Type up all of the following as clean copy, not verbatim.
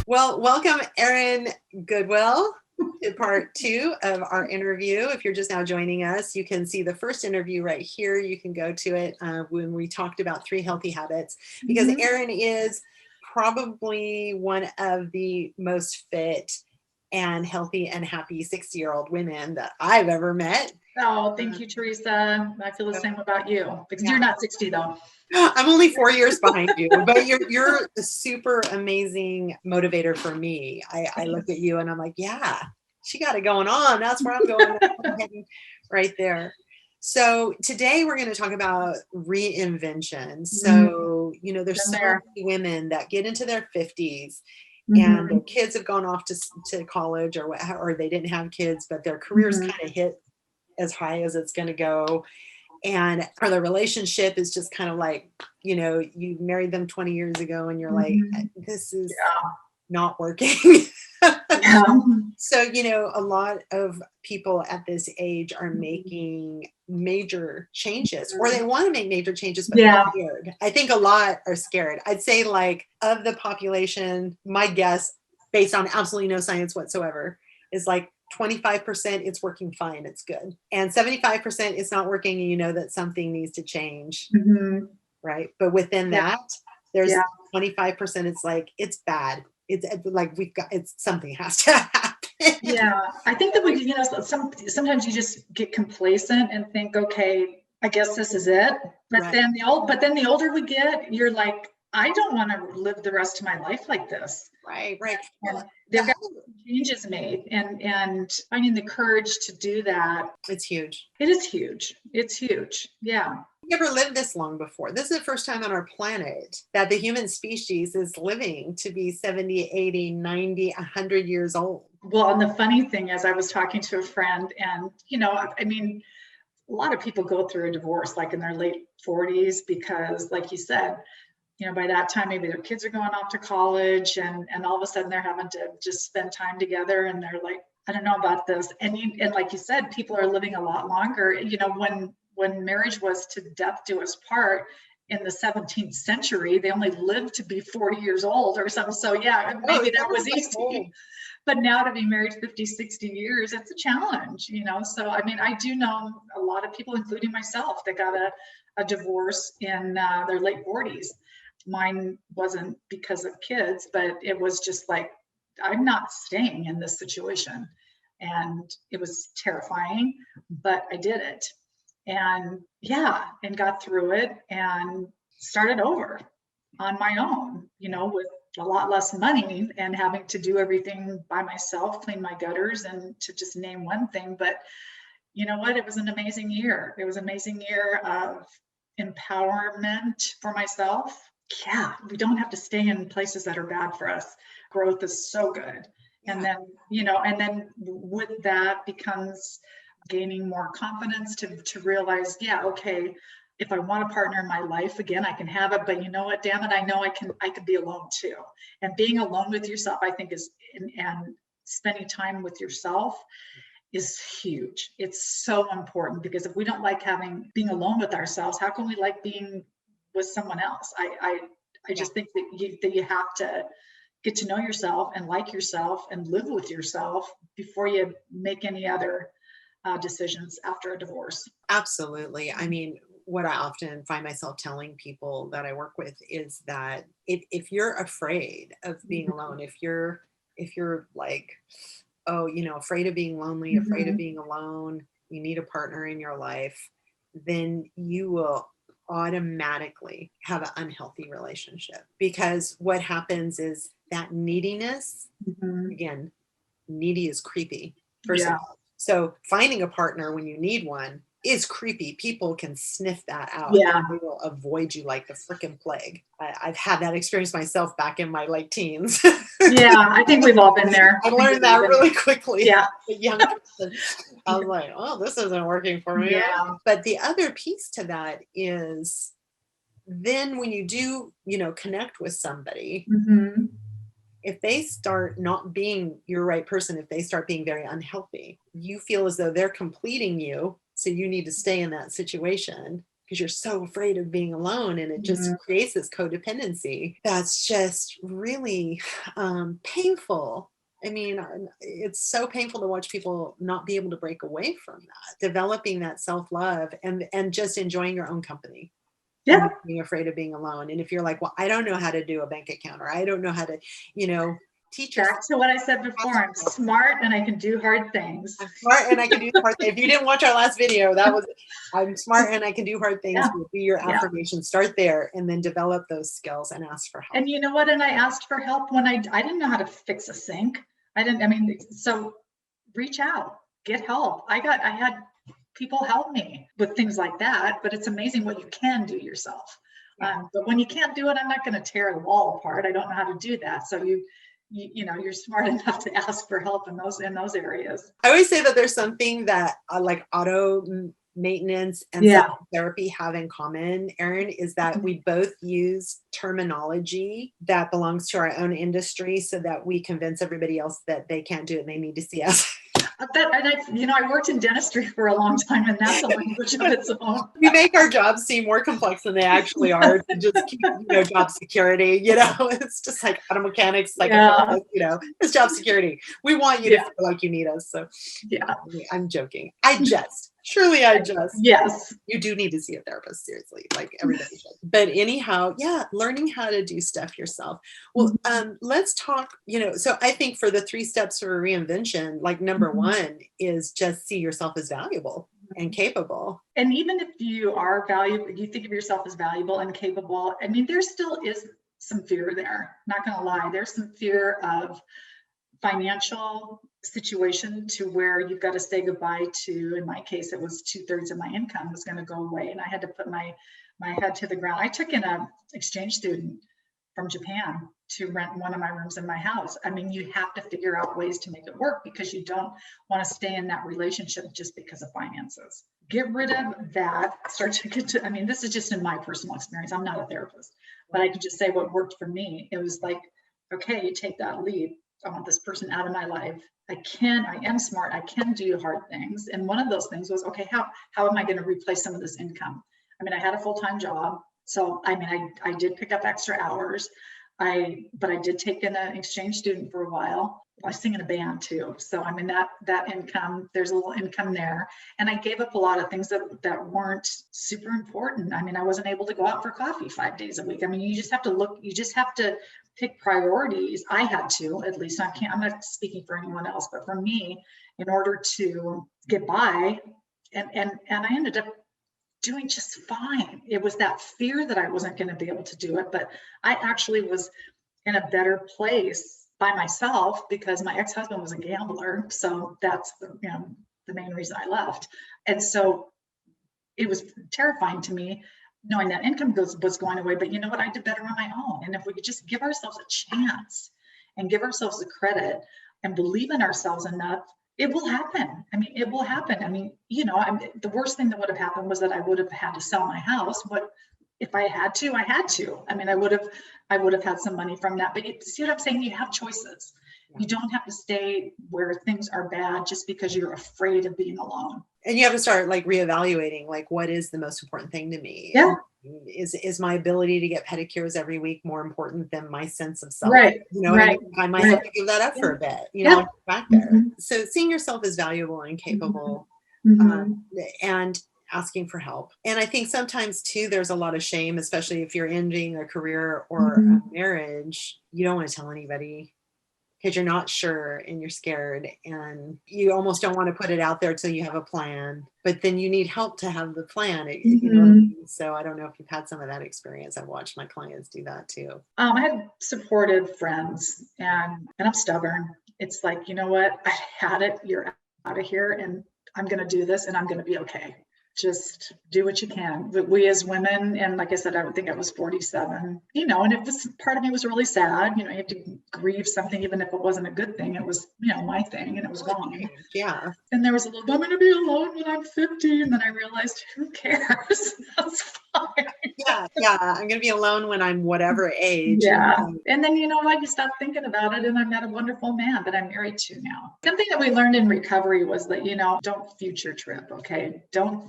Well, welcome, Erin Goodwill, to part 2 of our interview. If you're just now joining us, you can see the first interview right here. You can go to it when we talked about 3 healthy habits, because Erin is probably one of the most fit and healthy and happy 60-year-old women that I've ever met. Oh, thank you, Teresa. I feel the same about you, because you're not 60 though. I'm only 4 years behind you, but you're a super amazing motivator for me. I look at you and I'm like, yeah, she got it going on. That's where I'm going. I'm heading right there. So today we're going to talk about reinvention. So, there's so many women that get into their 50s and their kids have gone off to college or they didn't have kids, but their careers kind of hit as high as it's going to go. Or the relationship is just kind of like, you married them 20 years ago and you're like, this is not working. So, a lot of people at this age are making major changes, or they want to make major changes, but they're scared. I think a lot are scared. I'd say, like, of the population, my guess, based on absolutely no science whatsoever, is like 25% it's working fine, it's good, and 75% it's not working, and you know that something needs to change, right? But within that, there's 25% it's like, it's bad, it's like it's something has to happen. I think that we, sometimes you just get complacent and think, okay, I guess this is it. But then the older we get, you're like, I don't want to live the rest of my life like this. Right. And there got changes made, and finding the courage to do that. It's huge. It is huge. It's huge. Yeah. We've never lived this long before. This is the first time on our planet that the human species is living to be 70, 80, 90, 100 years old. Well, and the funny thing is, I was talking to a friend, and, a lot of people go through a divorce like in their late 40s because, like you said, by that time, maybe their kids are going off to college, and all of a sudden they're having to just spend time together, and they're like, I don't know about this. And like you said, people are living a lot longer. When marriage was to death do us part in the 17th century, they only lived to be 40 years old or something. So maybe that was easy. But now to be married 50, 60 years, it's a challenge, So, I do know a lot of people, including myself, that got a divorce in their late 40s. Mine wasn't because of kids, but it was just like, I'm not staying in this situation. And it was terrifying, but I did it. And got through it and started over on my own, with a lot less money and having to do everything by myself, clean my gutters, and to just name one thing. But you know what? It was an amazing year. It was an amazing year of empowerment for myself. Yeah, we don't have to stay in places that are bad for us. Growth is so good. And then, with that becomes gaining more confidence to realize, okay, if I want a partner in my life again, I can have it. But you know what, damn it, I know I can be alone too. And being alone with yourself, I think and spending time with yourself is huge. It's so important, because if we don't like being alone with ourselves, how can we like being with someone else? I just think that you have to get to know yourself and like yourself and live with yourself before you make any other decisions after a divorce. Absolutely. What I often find myself telling people that I work with is that if you're afraid of being alone, if you're like, afraid of being lonely, afraid of being alone, you need a partner in your life, then you will automatically have an unhealthy relationship. Because what happens is that neediness, again, needy is creepy, first of all. So finding a partner when you need one is creepy. People can sniff that out. Yeah. And they will avoid you like the freaking plague. I've had that experience myself back in my late teens. I think we've all been there. I learned that really quickly. Yeah. A young person. I was like, oh, this isn't working for me. Yeah. But the other piece to that is then when you do, connect with somebody, if they start not being your right person, if they start being very unhealthy, you feel as though they're completing you. So you need to stay in that situation. because you're so afraid of being alone. And it just creates this codependency that's just really painful. I mean, it's so painful to watch people not be able to break away from that, developing that self-love and just enjoying your own company. Yeah. And being afraid of being alone. And if you're like, well, I don't know how to do a bank account, or I don't know how to, teach yourself. Back to what I said before, I'm smart and I can do hard things. I'm smart and I can do hard things. If you didn't watch our last video, that was, I'm smart and I can do hard things. Would be your affirmation. Start there and then develop those skills and ask for help. And you know what? And I asked for help when I didn't know how to fix a sink. So reach out, get help. I had people help me with things like that, but it's amazing what you can do yourself. But when you can't do it, I'm not going to tear the wall apart. I don't know how to do that. So you're smart enough to ask for help in those areas. I always say that there's something that like auto maintenance and therapy have in common, Erin, is that we both use terminology that belongs to our own industry so that we convince everybody else that they can't do it and they need to see us. I worked in dentistry for a long time, and that's a language of its own. We make our jobs seem more complex than they actually are to just keep, job security. It's just like auto mechanics, like it's job security. We want you to feel like you need us. So I'm joking. Yes, you do need to see a therapist, seriously, like everybody should. But anyhow, learning how to do stuff yourself. Well, let's talk, so I think for the 3 steps for reinvention, like number 1 is just see yourself as valuable and capable. And even if you are valuable, you think of yourself as valuable and capable, I mean, there still is some fear there. Not going to lie. There's some fear of financial situation to where you've got to say goodbye to, in my case, it was 2/3 of my income was going to go away. And I had to put my head to the ground. I took in an exchange student from Japan to rent one of my rooms in my house. I mean, you have to figure out ways to make it work because you don't want to stay in that relationship just because of finances. Get rid of that. Start to get to, this is just in my personal experience. I'm not a therapist, but I can just say what worked for me. It was like, okay, you take that leap. I want this person out of my life. I am smart. I can do hard things. And one of those things was, okay, how am I going to replace some of this income? I had a full-time job. So, I did pick up extra hours. But I did take in an exchange student for a while. I sing in a band too. So, that income, there's a little income there. And I gave up a lot of things that weren't super important. I wasn't able to go out for coffee 5 days a week. You just have to look, you just have to pick priorities. I had to, at least. I'm not speaking for anyone else, but for me, in order to get by, and I ended up doing just fine. It was that fear that I wasn't going to be able to do it, but I actually was in a better place by myself because my ex-husband was a gambler. So that's the main reason I left. And so it was terrifying to me knowing that income was going away, but you know what? I did better on my own. And if we could just give ourselves a chance and give ourselves the credit and believe in ourselves enough, it will happen. It will happen. The worst thing that would have happened was that I would have had to sell my house. But if I had to, I had to. I would have had some money from that. But see what I'm saying? You have choices. You don't have to stay where things are bad just because you're afraid of being alone. And you have to start reevaluating, what is the most important thing to me? Yeah. Is my ability to get pedicures every week more important than my sense of self? Right. I might have to give that up for a bit, back there. So seeing yourself as valuable and capable, and asking for help. And I think sometimes too, there's a lot of shame, especially if you're ending a career or a marriage. You don't want to tell anybody because you're not sure and you're scared and you almost don't want to put it out there till you have a plan, but then you need help to have the plan. So I don't know if you've had some of that experience. I've watched my clients do that too. I had supportive friends and I'm stubborn. It's like, you know what? I had it. You're out of here and I'm going to do this and I'm going to be okay. Just do what you can. But we as women, and like I said, I think I was 47, and it was, part of me was really sad. You have to grieve something, even if it wasn't a good thing. It was, my thing and it was gone. Yeah. And there was a little, I'm going to be alone when I'm 50. And then I realized, who cares? That's Yeah, yeah. I'm gonna be alone when I'm whatever age. Yeah. And then you know what? You stop thinking about it, and I met a wonderful man that I'm married to now. Something that we learned in recovery was that, don't future trip, okay? Don't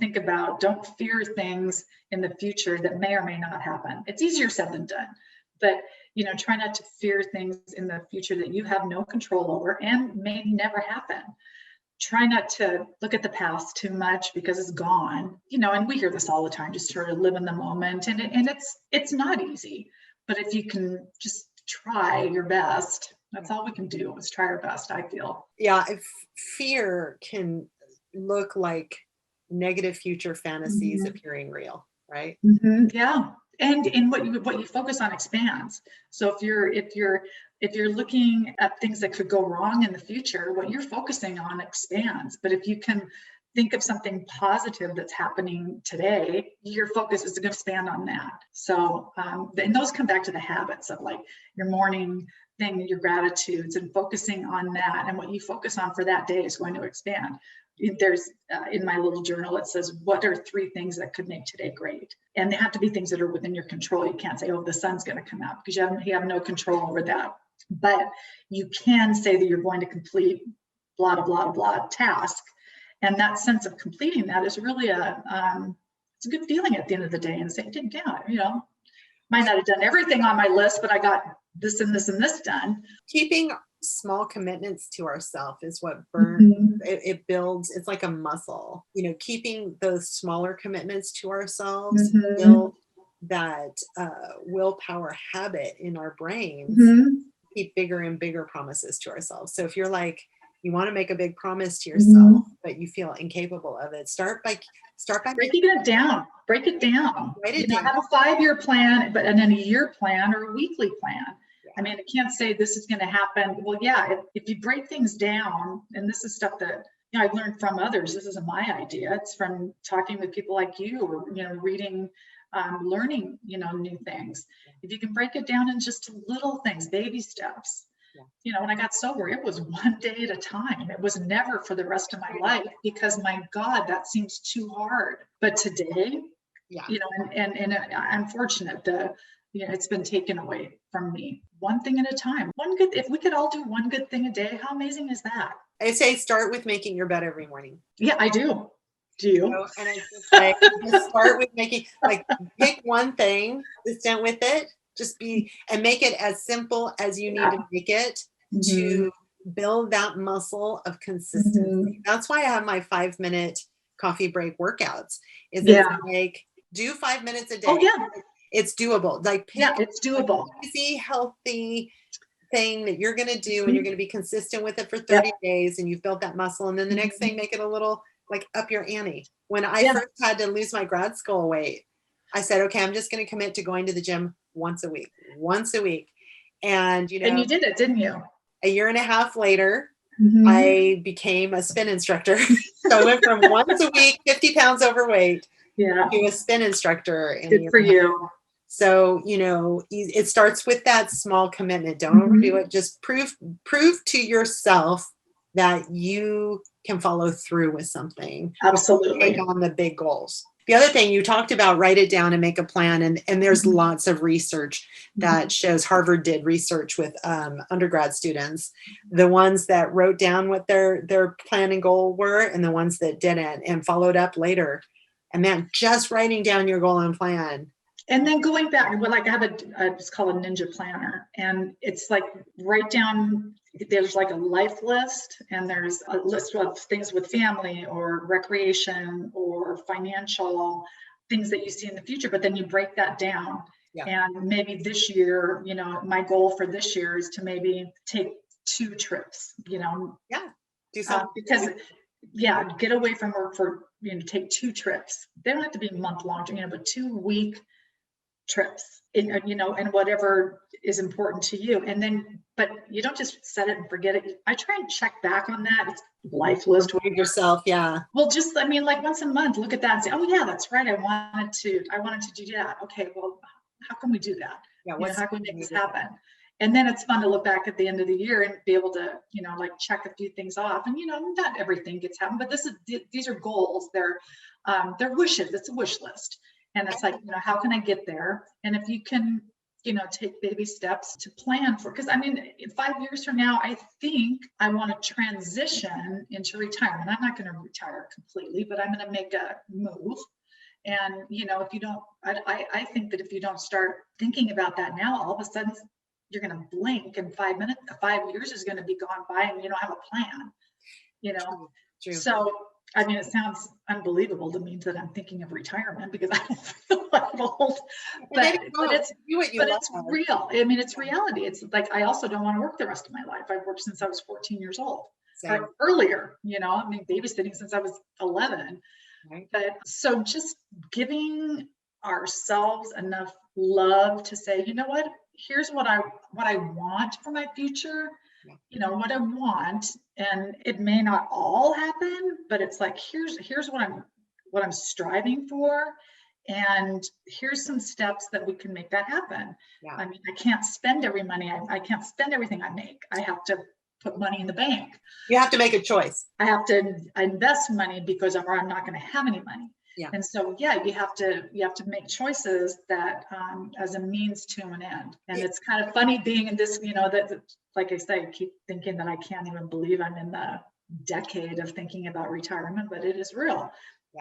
fear things in the future that may or may not happen. It's easier said than done. But, try not to fear things in the future that you have no control over and may never happen. Try not to look at the past too much because it's gone, and we hear this all the time, just sort of live in the moment. And it's not easy, but if you can just try your best, that's all we can do is try our best, I feel. Yeah, if fear can look like negative future fantasies Mhm. appearing real, right? Yeah. And what you focus on expands. So if you're looking at things that could go wrong in the future, what you're focusing on expands. But if you can think of something positive that's happening today, your focus is going to expand on that. So and those come back to the habits of like your morning thing, your gratitudes, and focusing on that. And what you focus on for that day is going to expand. There's in my little journal, it says, what are 3 things that could make today great? And they have to be things that are within your control. You can't say, oh, the sun's going to come out, because you have no control over that. But you can say that you're going to complete blah, blah, blah, blah task. And that sense of completing that is really it's a good feeling at the end of the day, and saying, yeah, might not have done everything on my list, but I got this and this and this done. Keeping small commitments to ourselves is what burns. It builds. It's like a muscle. Keeping those smaller commitments to ourselves build that willpower habit in our brains. Keep bigger and bigger promises to ourselves. So if you're like, you want to make a big promise to yourself, but you feel incapable of it, start by breaking it down. Break it down. Write it down. Have a 5-year plan, and then a year plan or a weekly plan. Yeah. I mean, I can't say this is going to happen. Well, yeah, if you break things down, and this is stuff that I've learned from others. This isn't my idea. It's from talking with people like you, or reading, learning, new things. If you can break it down in just little things, baby steps. When I got sober, it was one day at a time. It was never for the rest of my life, because my God, that seems too hard. But today, and I'm fortunate that, it's been taken away from me. One thing at a time. If we could all do one good thing a day, how amazing is that? I say start with making your bed every morning. Yeah, I do. Do you? And I just start with making, pick one thing, consistent with it. And make it as simple as you need to make it to build that muscle of consistency. That's why I have my 5-minute coffee break workouts. It's like, do 5 minutes a day. Oh, yeah. It's doable. It's doable. Easy, healthy thing that you're going to do, and you're going to be consistent with it for 30 days, and you've built that muscle. And then the next thing, make it a little up your ante. When I first had to lose my grad school weight, I said, okay, I'm just going to commit to going to the gym once a week. And, and you did it, didn't you? A year and a half later, I became a spin instructor. So I went from once a week, 50 pounds overweight, to a spin instructor. Good for you. So, it starts with that small commitment. Don't overdo it. Just prove to yourself that you can follow through with something. Absolutely. Take on the big goals. The other thing you talked about, write it down and make a plan. And there's lots of research that shows. Harvard did research with undergrad students, the ones that wrote down what their plan and goal were, and the ones that didn't and followed up later. And man, just writing down your goal and plan. I have it's called a ninja planner, and it's like, write down, there's like a life list, and there's a list of things with family or recreation or financial things that you see in the future, but then you break that down. And maybe this year, my goal for this year is to maybe take 2 trips, do something. Because get away from work for, take 2 trips. They don't have to be month-long, but 2-week trips, and whatever is important to you. And then, but you don't just set it and forget it. I try and check back on that. It's life list with yourself. Yeah. Well, just, once a month, look at that and say, oh yeah, that's right. I wanted to do that. Okay. Well, how can we do that? Yeah. How can we make this happen? And then it's fun to look back at the end of the year and be able to, check a few things off. And, not everything gets happened, but these are goals. They're wishes. It's a wish list. And it's like, how can I get there? And if you can, take baby steps to plan for, because I mean, 5 years from now, I think I want to transition into retirement. I'm not going to retire completely, but I'm going to make a move. And, if you don't, I think that if you don't start thinking about that now, all of a sudden you're going to blink and 5 minutes, 5 years is going to be gone by and you don't have a plan, True. So, I mean, it sounds unbelievable to me that I'm thinking of retirement because I don't feel like old, but it's real. I mean, it's reality. It's like, I also don't want to work the rest of my life. I've worked since I was 14 years old or earlier, I mean, babysitting since I was 11. Right. But so just giving ourselves enough love to say, what, here's what I want for my future. What I want, and it may not all happen, but it's like, here's what I'm striving for. And here's some steps that we can make that happen. Yeah. I mean, I can't spend every money. I can't spend everything I make. I have to put money in the bank. You have to make a choice. I have to invest money because I'm not going to have any money. Yeah. And so, you have to make choices that as a means to an end. And it's kind of funny being in this, that, like I say, I keep thinking that I can't even believe I'm in the decade of thinking about retirement, but it is real.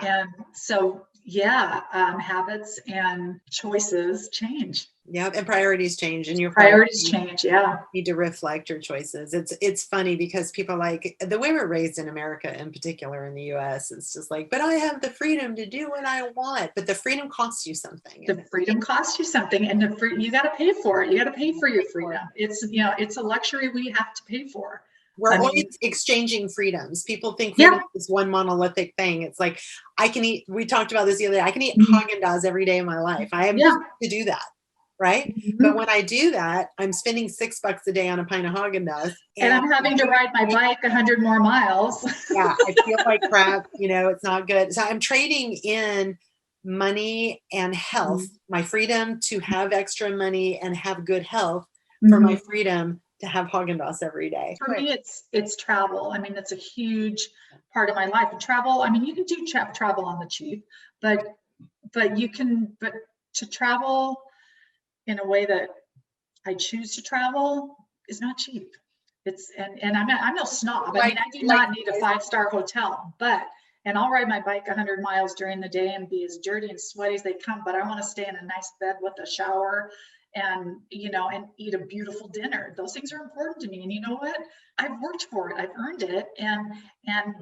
Yeah. And so, habits and choices change. Yeah, and priorities change, and your priorities change. Yeah, need to reflect your choices. It's funny because people like the way we're raised in America, in particular in the U.S. It's just like, but I have the freedom to do what I want, but the freedom costs you something. The freedom costs you something, and you got to pay for it. You got to pay for your freedom. It's it's a luxury we have to pay for. We're always exchanging freedoms. People think freedom is one monolithic thing. It's like, I can eat, we talked about this the other day, I can eat Haagen-Dazs every day of my life. I am to do that, right? But when I do that, I'm spending $6 a day on a pint of Haagen-Dazs. And I'm having to ride my bike 100 more miles. Yeah, I feel like crap, it's not good. So I'm trading in money and health, my freedom to have extra money and have good health for my freedom to have Haagen-Dazs every day. For me, it's travel. I mean, it's a huge part of my life. And travel, I mean, you can do travel on the cheap, but to travel in a way that I choose to travel is not cheap. And I'm no snob. I mean, I do not need a 5-star hotel, and I'll ride my bike 100 miles during the day and be as dirty and sweaty as they come, but I want to stay in a nice bed with a shower and eat a beautiful dinner. Those things are important to me. And you know what? I've worked for it. I've earned it. And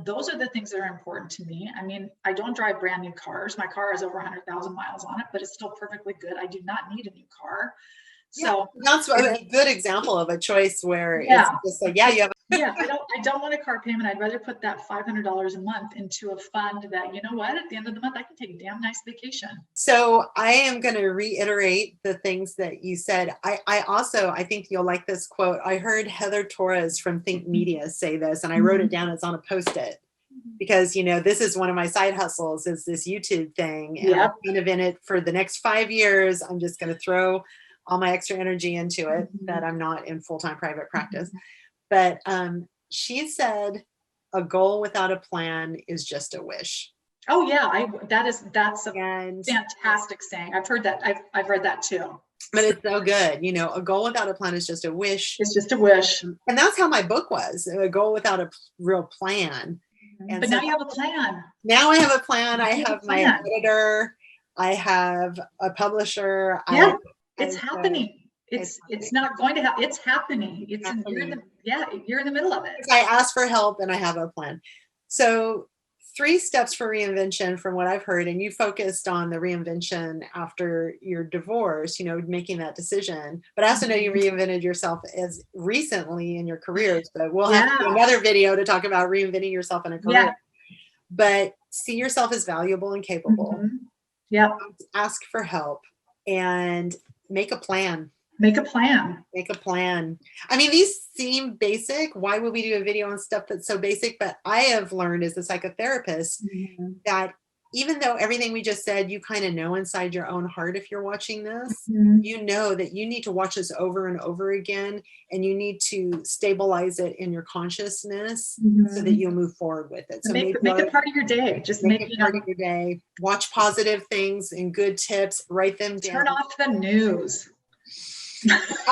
those are the things that are important to me. I mean, I don't drive brand new cars. My car has over 100,000 miles on it, but it's still perfectly good. I do not need a new car. So that's a good example of a choice where it's just like, you have. I don't want a car payment. I'd rather put that $500 a month into a fund that, at the end of the month, I can take a damn nice vacation. So I am going to reiterate the things that you said. I think you'll like this quote. I heard Heather Torres from Think Media say this, and I wrote it down. It's on a Post-it. Because, this is one of my side hustles is this YouTube thing. And I'm kind of in it for the next 5 years. I'm just going to throw all my extra energy into it, that I'm not in full-time private practice. But she said, a goal without a plan is just a wish. Oh yeah, that's a fantastic saying. I've heard that. I've read that too. But it's so good. A goal without a plan is just a wish. It's just a wish. And that's how my book was, a goal without a real plan. And but now you have a plan. Now I have a plan. I have my editor. I have a publisher. Yeah. It's happening. It's not going to happen. It's happening. You're in the middle of it. I ask for help and I have a plan. So 3 steps for reinvention from what I've heard, and you focused on the reinvention after your divorce, making that decision. But I also know you reinvented yourself as recently in your careers, but we'll have to do another video to talk about reinventing yourself in a career. Yeah. But see yourself as valuable and capable. Yeah. Ask for help and make a plan. Make a plan. Make a plan. I mean, these seem basic. Why would we do a video on stuff that's so basic? But I have learned as a psychotherapist that even though everything we just said, you kind of know inside your own heart, if you're watching this, you know that you need to watch this over and over again, and you need to stabilize it in your consciousness so that you'll move forward with it. So make it part of your day. Just make it part of your day. Watch positive things and good tips. Write them down. Turn off the news.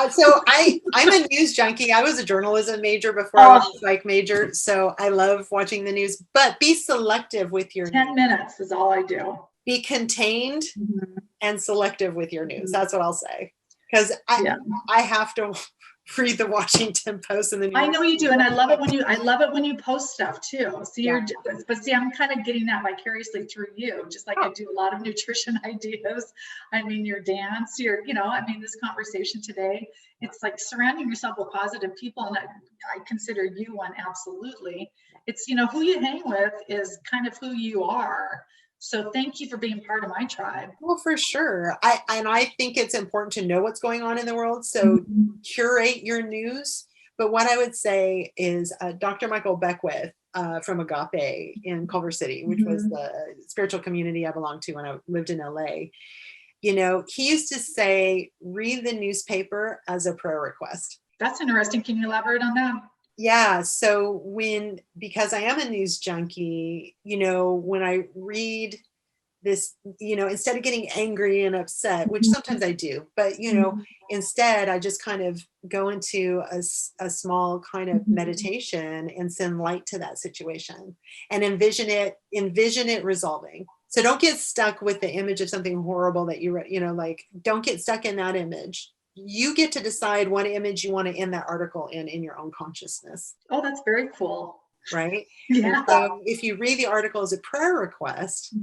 So I'm a news junkie. I was a journalism major before I was a psych major. So I love watching the news, but be selective with your 10 minutes is all I do. Be contained and selective with your news. That's what I'll say. Because I have to read the Washington Post and the New York I know you do, and I love it when you post stuff too. So but see, I'm kind of getting that vicariously through you, just like I do a lot of nutrition ideas. I mean, your dance, this conversation today, it's like surrounding yourself with positive people, and I consider you one, absolutely. It's, who you hang with is kind of who you are. So thank you for being part of my tribe. Well, for sure. I think it's important to know what's going on in the world. So curate your news. But what I would say is Dr. Michael Beckwith from Agape in Culver City, which was the spiritual community I belonged to when I lived in LA. He used to say, read the newspaper as a prayer request. That's interesting. Can you elaborate on that? Yeah. So because I am a news junkie, when I read this, instead of getting angry and upset, which sometimes I do, but, instead I just kind of go into a small kind of meditation and send light to that situation and envision it resolving. So don't get stuck with the image of something horrible that don't get stuck in that image. You get to decide what image you want to end that article in your own consciousness. Oh, that's very cool. Right? Yeah. And so if you read the article as a prayer request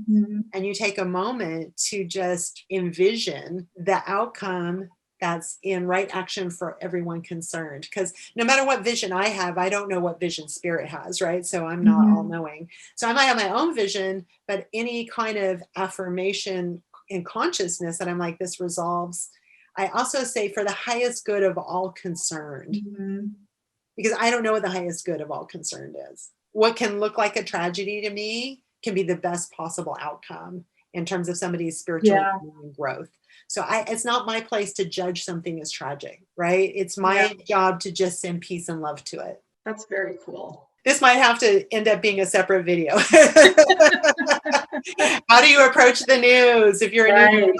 and you take a moment to just envision the outcome that's in right action for everyone concerned. Because no matter what vision I have, I don't know what vision spirit has, right? So I'm not all knowing. So I might have my own vision, but any kind of affirmation in consciousness that I'm like, this resolves. I also say for the highest good of all concerned, because I don't know what the highest good of all concerned is. What can look like a tragedy to me can be the best possible outcome in terms of somebody's spiritual growth. So it's not my place to judge something as tragic, right? It's my job to just send peace and love to it. That's very cool. This might have to end up being a separate video. How do you approach the news if you're you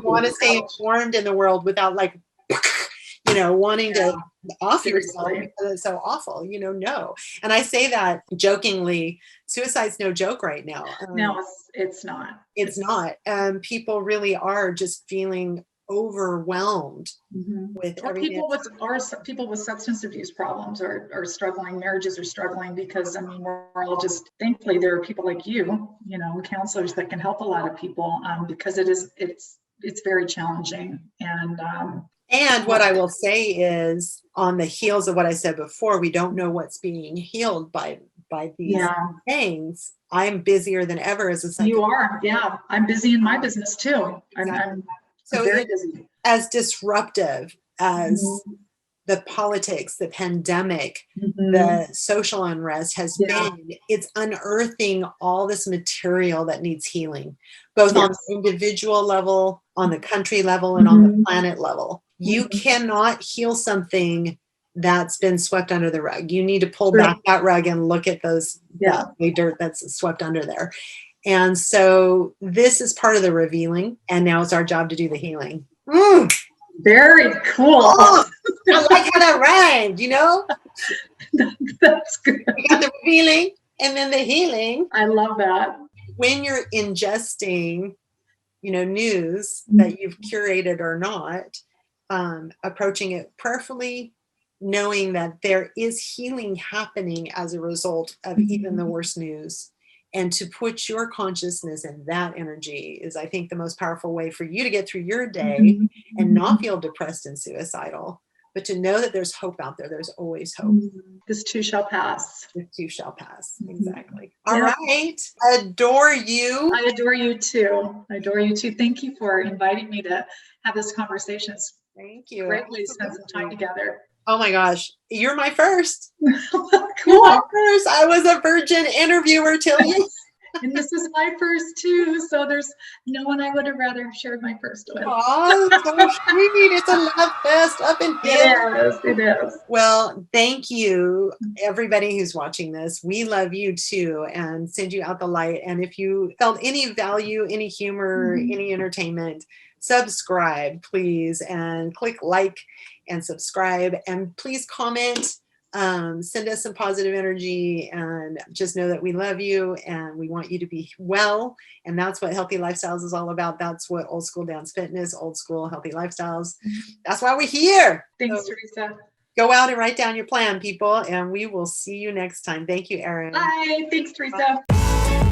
want to stay informed in the world without wanting to off yourself because it's so awful, no. And I say that jokingly, suicide's no joke right now. No, it's not. It's not. People really are just feeling overwhelmed with everything. People with substance abuse problems are struggling, marriages are struggling because we're all just, thankfully there are people like you, counselors that can help a lot of people because it's very challenging. And what I will say is, on the heels of what I said before, we don't know what's being healed by these things. I'm busier than ever as a psychologist. You are, yeah. I'm busy in my business too. Exactly. I'm very busy. As disruptive as the politics, the pandemic, the social unrest has been, it's unearthing all this material that needs healing, both on the individual level, on the country level, and on the planet level. You cannot heal something that's been swept under the rug. You need to pull back that rug and look at the dirt that's swept under there. And so this is part of the revealing, and now it's our job to do the healing. Very cool. Oh, I like how that rhymed, That's good. We got the revealing and then the healing. I love that. When you're ingesting, news that you've curated or not, approaching it prayerfully, knowing that there is healing happening as a result of even the worst news. And to put your consciousness in that energy is, I think, the most powerful way for you to get through your day and not feel depressed and suicidal, but to know that there's hope out there. There's always hope. This too shall pass. This too shall pass. Exactly. All right. Adore you. I adore you too. Thank you for inviting me to have this conversation. Thank you. Great way to spend some time together. Oh my gosh, you're my first. Cool. You're my first. I was a virgin interviewer till you. And this is my first too. So there's no one I would have rather shared my first with. Oh, so sweet. It's a love fest up in here. It is. Well, thank you, everybody who's watching this. We love you too and send you out the light. And if you felt any value, any humor, any entertainment, subscribe, please, and click like and subscribe. And please comment. Send us some positive energy, and just know that we love you and we want you to be well. And that's what Healthy Lifestyles is all about. That's what Old School Dance Fitness, Old School Healthy Lifestyles. That's why we're here. Thanks, So Teresa. go out and write down your plan, people, and we will see you next time. Thank you, Erin. Bye. Thanks, Teresa. Bye.